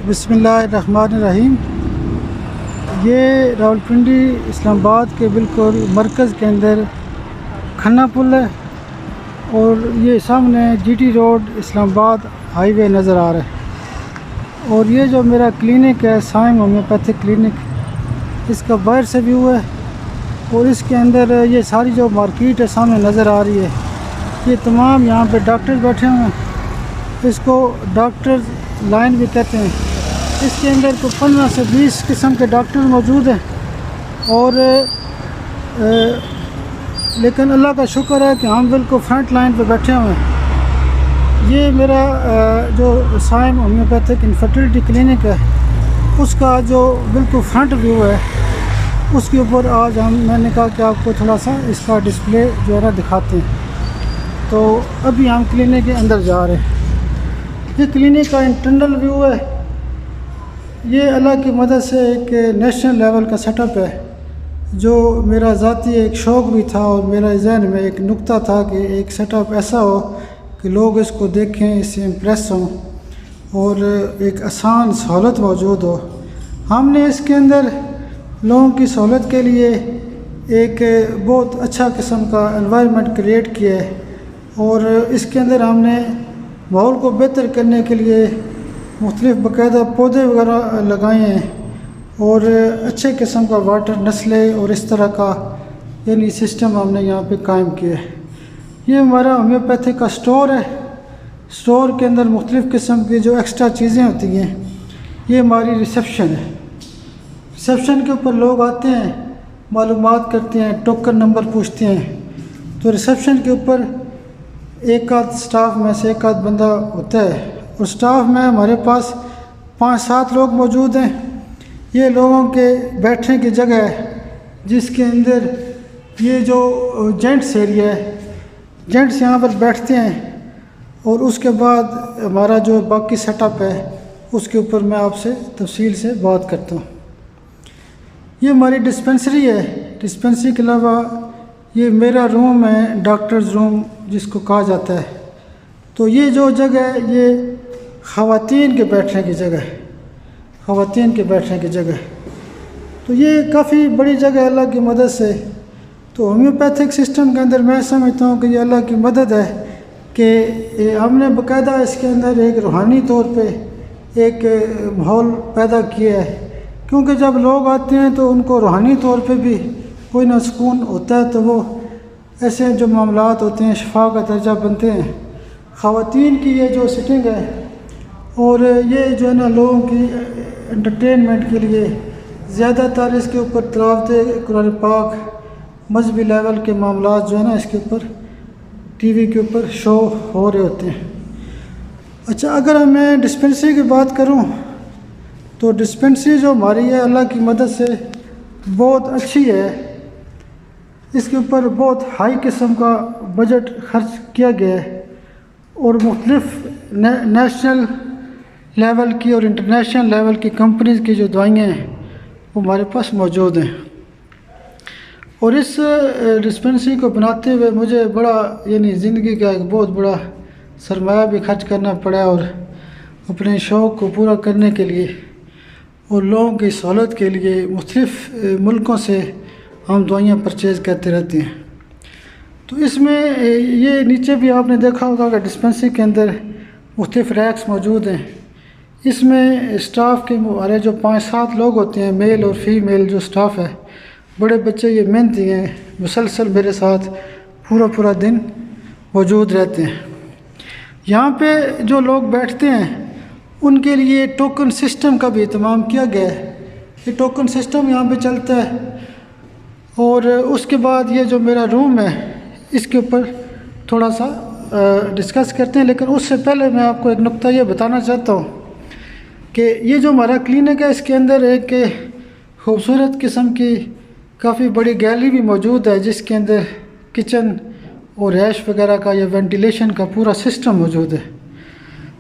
بسم اللہ الرحمن الرحیم۔ یہ راولپنڈی اسلام آباد کے بالکل مرکز کے اندر کھنا پل ہے اور یہ سامنے جی ٹی روڈ اسلام آباد ہائی وے نظر آ رہا ہے۔ اور یہ جو میرا کلینک ہے سائم ہومیوپیتھک کلینک، اس کا باہر سے ویو ہے اور اس کے اندر یہ ساری جو مارکیٹ ہے سامنے نظر آ رہی ہے۔ یہ تمام یہاں پہ ڈاکٹر بیٹھے ہوئے ہیں، اس کو ڈاکٹر لائن بھی کہتے ہیں۔ اس کے اندر کو 15 سے 20 قسم کے ڈاکٹر موجود ہیں اور لیکن اللہ کا شکر ہے کہ ہم بالکل فرنٹ لائن پہ بیٹھے ہوئے ہیں۔ یہ میرا جو سائم ہومیوپیتھک انفرٹیلٹی کلینک ہے اس کا جو بالکل فرنٹ ویو ہے، اس کے اوپر آج میں نے کہا کہ آپ کو تھوڑا سا اس کا ڈسپلے جو ہے نا دکھاتے ہیں۔ تو ابھی ہم کلینک کے اندر جا رہے ہیں۔ یہ کلینک کا انٹرنل ویو ہے۔ یہ اللہ کی مدد سے ایک نیشنل لیول کا سیٹ اپ ہے، جو میرا ذاتی ایک شوق بھی تھا اور میرا ذہن میں ایک نقطہ تھا کہ ایک سیٹ اپ ایسا ہو کہ لوگ اس کو دیکھیں، اس سے امپریس ہوں اور ایک آسان سہولت موجود ہو۔ ہم نے اس کے اندر لوگوں کی سہولت کے لیے ایک بہت اچھا قسم کا انوائرمنٹ کریٹ کیا ہے اور اس کے اندر ہم نے ماحول کو بہتر کرنے کے لیے مختلف باقاعدہ پودے وغیرہ لگائے ہیں اور اچھے قسم کا واٹر نسلے اور اس طرح کا یعنی سسٹم ہم نے یہاں پہ قائم کیا ہے۔ یہ ہمارا ہومیوپیتھی کا سٹور ہے۔ سٹور کے اندر مختلف قسم کی جو ایکسٹرا چیزیں ہوتی ہیں، یہ ہماری ریسیپشن ہے۔ ریسیپشن کے اوپر لوگ آتے ہیں، معلومات کرتے ہیں، ٹوکن نمبر پوچھتے ہیں۔ تو ریسیپشن کے اوپر ایک آدھ سٹاف میں سے ایک آدھ بندہ ہوتا ہے اور سٹاف میں ہمارے پاس 5-7 لوگ موجود ہیں۔ یہ لوگوں کے بیٹھنے کی جگہ ہے جس کے اندر یہ جو جینٹس ایریا ہے، جینٹس یہاں پر بیٹھتے ہیں اور اس کے بعد ہمارا جو باقی سیٹ اپ ہے اس کے اوپر میں آپ سے تفصیل سے بات کرتا ہوں۔ یہ ہماری ڈسپنسری ہے۔ ڈسپنسری کے علاوہ یہ میرا روم ہے، ڈاکٹرز روم جس کو کہا جاتا ہے۔ تو یہ جو جگہ ہے یہ خواتین کے بیٹھنے کی جگہ ہے، خواتین کے بیٹھنے کی جگہ ہے۔ تو یہ کافی بڑی جگہ ہے اللہ کی مدد سے۔ تو ہومیوپیتھک سسٹم کے اندر میں سمجھتا ہوں کہ یہ اللہ کی مدد ہے کہ ہم نے باقاعدہ اس کے اندر ایک روحانی طور پہ ایک ماحول پیدا کیا ہے، کیونکہ جب لوگ آتے ہیں تو ان کو روحانی طور پہ بھی کوئی نہ سکون ہوتا ہے، تو وہ ایسے جو معاملات ہوتے ہیں شفا کا درجہ بنتے ہیں۔ خواتین کی یہ جو سٹنگ ہے اور یہ جو ہے نا لوگوں کی انٹرٹینمنٹ کے لیے زیادہ تر اس کے اوپر تلاوت قرآن پاک، مذہبی لیول کے معاملات جو ہے نا اس کے اوپر ٹی وی کے اوپر شو ہو رہے ہوتے ہیں۔ اچھا، اگر میں ڈسپنسری کی بات کروں تو ڈسپنسری جو ہماری ہے اللہ کی مدد سے بہت اچھی ہے۔ اس کے اوپر بہت ہائی قسم کا بجٹ خرچ کیا گیا ہے اور مختلف نیشنل لیول کی اور انٹرنیشنل لیول کی کمپنیز کی جو دوائیاں ہیں وہ ہمارے پاس موجود ہیں۔ اور اس ڈسپنسری کو بناتے ہوئے مجھے بڑا یعنی زندگی کا ایک بہت بڑا سرمایہ بھی خرچ کرنا پڑا اور اپنے شوق کو پورا کرنے کے لیے اور لوگوں کی سہولت کے لیے مختلف ملکوں سے ہم دوائیاں پرچیز کرتے رہتے ہیں۔ تو اس میں یہ نیچے بھی آپ نے دیکھا ہوگا کہ ڈسپنسری کے اندر مختلف ریکس موجود ہیں۔ اس میں اسٹاف کے ہمارے جو 5-7 لوگ ہوتے ہیں، میل اور فیمیل جو اسٹاف ہے، بڑے بچے یہ محنتی ہیں، مسلسل میرے ساتھ پورا دن موجود رہتے ہیں۔ یہاں پہ جو لوگ بیٹھتے ہیں ان کے لیے ٹوکن سسٹم کا بھی اہتمام کیا گیا ہے۔ یہ ٹوکن سسٹم یہاں پہ چلتا ہے اور اس کے بعد یہ جو میرا روم ہے اس کے اوپر تھوڑا سا ڈسکس کرتے ہیں، لیکن اس سے پہلے میں آپ کو ایک نقطہ یہ بتانا چاہتا ہوں کہ یہ جو ہمارا کلینک ہے اس کے اندر ایک خوبصورت قسم کی کافی بڑی گیلری بھی موجود ہے، جس کے اندر کچن اور رہائش وغیرہ کا یا وینٹیلیشن کا پورا سسٹم موجود ہے۔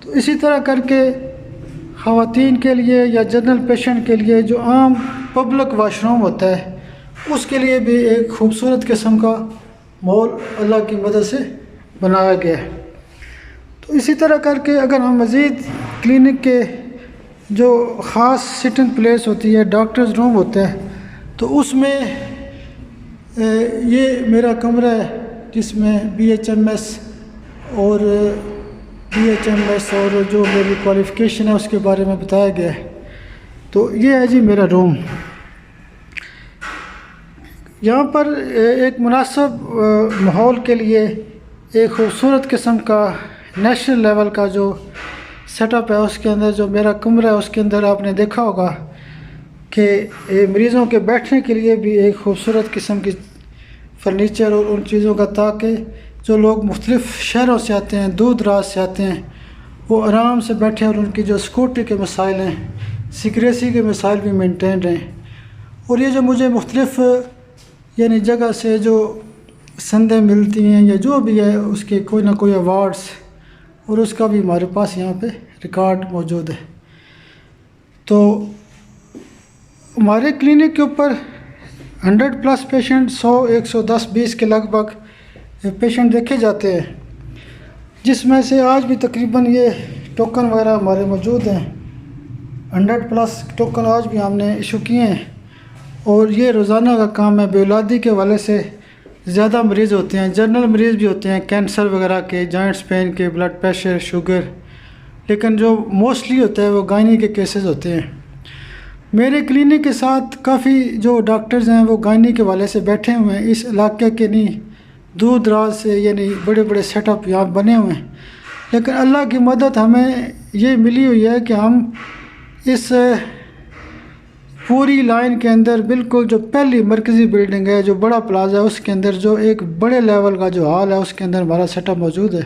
تو اسی طرح کر کے خواتین کے لیے یا جنرل پیشنٹ کے لیے جو عام پبلک واش روم ہوتا ہے اس کے لیے بھی ایک خوبصورت قسم کا ماحول اللہ کی مدد سے بنایا گیا ہے۔ تو اسی طرح کر کے اگر ہم مزید کلینک کے جو خاص سٹنگ پلیس ہوتی ہے، ڈاکٹرز روم ہوتا ہے، تو اس میں یہ میرا کمرہ ہے جس میں BHMS اور جو میری کوالیفیکیشن ہے اس کے بارے میں بتایا گیا ہے۔ تو یہ ہے جی میرا روم۔ یہاں پر ایک مناسب ماحول کے لیے ایک خوبصورت قسم کا نیشنل لیول کا جو سیٹ اپ ہے، اس کے اندر جو میرا کمرہ ہے اس کے اندر آپ نے دیکھا ہوگا کہ مریضوں کے بیٹھنے کے لیے بھی ایک خوبصورت قسم کی فرنیچر اور ان چیزوں کا، تاکہ جو لوگ مختلف شہروں سے آتے ہیں، دور دراز سے آتے ہیں، وہ آرام سے بیٹھیں اور ان کی جو سیکورٹی کے مسائل ہیں، سیکریسی کے مسائل بھی مینٹین رہیں۔ اور یہ جو مجھے مختلف یعنی جگہ سے جو سندیں ملتی ہیں یا جو بھی ہے، اس کے کوئی نہ کوئی ایوارڈز، اور اس کا بھی ہمارے پاس یہاں پہ ریکارڈ موجود ہے۔ تو ہمارے کلینک کے اوپر 100+ پیشنٹ، 100، 110، 20 کے لگ بھگ پیشنٹ دیکھے جاتے ہیں، جس میں سے آج بھی تقریباً یہ ٹوکن وغیرہ ہمارے موجود ہیں۔ 100+ ٹوکن آج بھی ہم نے ایشو کیے ہیں، اور یہ روزانہ کا کام ہے۔ بے اولادی کے حوالے سے زیادہ مریض ہوتے ہیں، جنرل مریض بھی ہوتے ہیں، کینسر وغیرہ کے، جوائنٹس پین کے، بلڈ پریشر، شوگر، لیکن جو موسٹلی ہوتا ہے وہ گائنی کے کیسز ہوتے ہیں۔ میرے کلینک کے ساتھ کافی جو ڈاکٹرز ہیں وہ گائنی کے حوالے سے بیٹھے ہوئے ہیں، اس علاقے کے نہیں، دور دراز سے، یعنی بڑے بڑے سیٹ اپ یہاں بنے ہوئے ہیں۔ لیکن اللہ کی مدد ہمیں یہ ملی ہوئی ہے کہ ہم اس پوری لائن کے اندر بالکل جو پہلی مرکزی بلڈنگ ہے، جو بڑا پلازا ہے، اس کے اندر جو ایک بڑے لیول کا جو ہال ہے، اس کے اندر ہمارا سیٹ اپ موجود ہے۔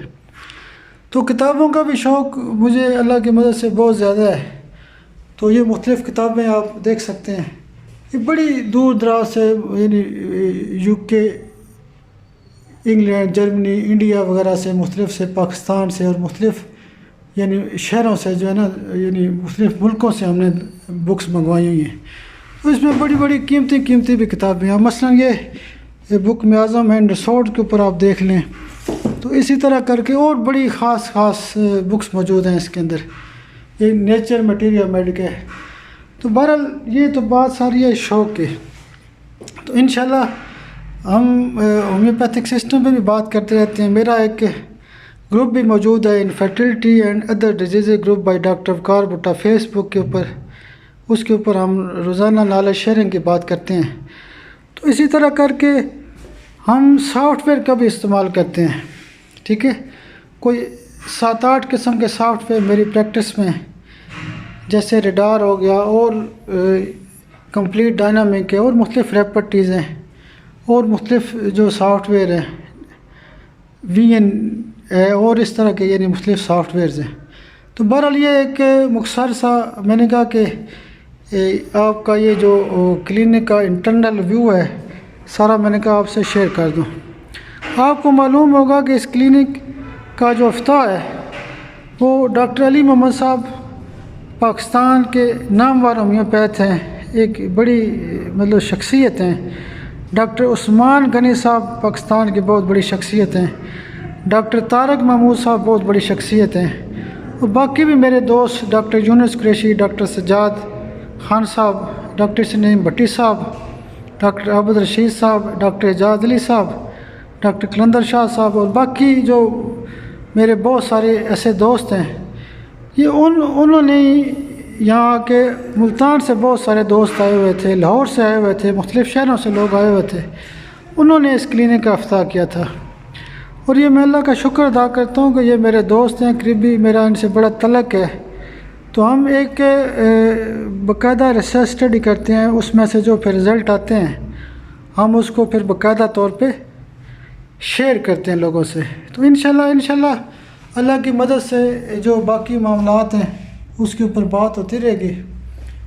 تو کتابوں کا بھی شوق مجھے اللہ کی مدد سے بہت زیادہ ہے، تو یہ مختلف کتابیں آپ دیکھ سکتے ہیں۔ یہ بڑی دور دراز سے، یعنی UK، انگلینڈ، جرمنی، انڈیا وغیرہ سے، مختلف سے، پاکستان سے، اور مختلف یعنی شہروں سے جو ہے نا، یعنی مختلف ملکوں سے ہم نے بکس منگوائی ہوئی ہیں۔ تو اس میں بڑی بڑی قیمتی بھی کتابیں ہیں، مثلا یہ بک معظم اینڈ ریسورٹ کے اوپر آپ دیکھ لیں، تو اسی طرح کر کے اور بڑی خاص بکس موجود ہیں اس کے اندر۔ یہ نیچر مٹیریل میڈ ہے۔ تو بہرحال یہ تو بات ساری ہے شوق کی۔ تو انشاءاللہ ہم ہومیوپیتھک سسٹم پہ بھی بات کرتے رہتے ہیں۔ میرا ایک گروپ بھی موجود ہے، infertility and other disease group by doctor Waqar Bhutta, Facebook کے اوپر، اس کے اوپر ہم روزانہ نالج شیئرنگ کی بات کرتے ہیں۔ تو اسی طرح کر کے ہم سافٹ ویئر کا بھی استعمال کرتے ہیں، ٹھیک ہے۔ کوئی 7-8 قسم کے سافٹ ویئر میری پریکٹس میں، جیسے ریڈار ہو گیا، اور کمپلیٹ ڈائنامک ہے، اور مختلف ریپرٹیز ہیں، اور مختلف جو سافٹ ویئر ہیں، VN ہے، اور اس طرح کے یعنی مختلف سافٹ ویئرز ہیں۔ تو بہرحال یہ ایک مختصر سا میں نے کہا کہ آپ کا یہ جو کلینک کا انٹرنل ویو ہے سارا، میں نے کہا آپ سے شیئر کر دوں۔ آپ کو معلوم ہوگا کہ اس کلینک کا جو افتتاح ہے وہ ڈاکٹر علی محمد صاحب پاکستان کے نامور ہومیوپیتھ ہیں، ایک بڑی مطلب شخصیت ہیں۔ ڈاکٹر عثمان غنی صاحب پاکستان کی بہت بڑی شخصیت ہیں۔ ڈاکٹر طارق محمود صاحب بہت بڑی شخصیت ہیں، اور باقی بھی میرے دوست ڈاکٹر یونس قریشی، ڈاکٹر سجاد خان صاحب، ڈاکٹر سنیم بھٹی صاحب، ڈاکٹر عبد الرشید صاحب، ڈاکٹر اعجاز علی صاحب، ڈاکٹر کلندر شاہ صاحب، اور باقی جو میرے بہت سارے ایسے دوست ہیں۔ یہ انہوں نے یہاں کے ملتان سے بہت سارے دوست آئے ہوئے تھے، لاہور سے آئے ہوئے تھے، مختلف شہروں سے لوگ آئے ہوئے تھے، انہوں نے اس کلینک کا افتتاح کیا تھا۔ اور یہ میں اللہ کا شکر ادا کرتا ہوں کہ یہ میرے دوست ہیں، قریبی، میرا ان سے بڑا تعلق ہے۔ تو ہم ایک باقاعدہ ریسرچ اسٹڈی کرتے ہیں، اس میں سے جو پھر رزلٹ آتے ہیں ہم اس کو پھر باقاعدہ طور پہ شیئر کرتے ہیں لوگوں سے۔ تو انشاءاللہ اللہ کی مدد سے جو باقی معاملات ہیں اس کے اوپر بات ہوتی رہے گی۔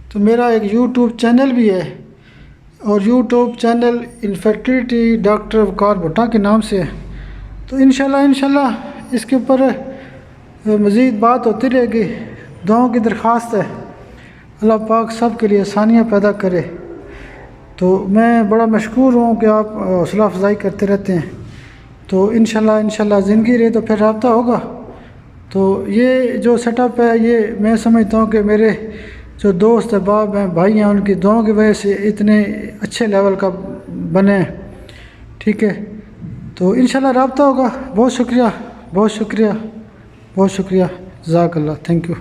تو میرا ایک YouTube چینل بھی ہے، اور YouTube channel infertility doctor Waqar بھٹا کے نام سے ہے۔ تو انشاءاللہ اس کے اوپر مزید بات ہوتی رہے گی۔ دعاؤں کی درخواست ہے، اللہ پاک سب کے لیے آسانیاں پیدا کرے۔ تو میں بڑا مشکور ہوں کہ آپ حوصلہ افزائی کرتے رہتے ہیں۔ تو انشاءاللہ زندگی رہے تو پھر رابطہ ہوگا۔ تو یہ جو سیٹ اپ ہے یہ میں سمجھتا ہوں کہ میرے جو دوست احباب ہیں بھائی ہیں ان کی دعاؤں کی وجہ سے اتنے اچھے لیول کا بنے ہیں. ٹھیک ہے تو انشاءاللہ رابطہ ہوگا. بہت شکریہ بہت شکریہ بہت شکریہ. جزاک اللہ. Thank you.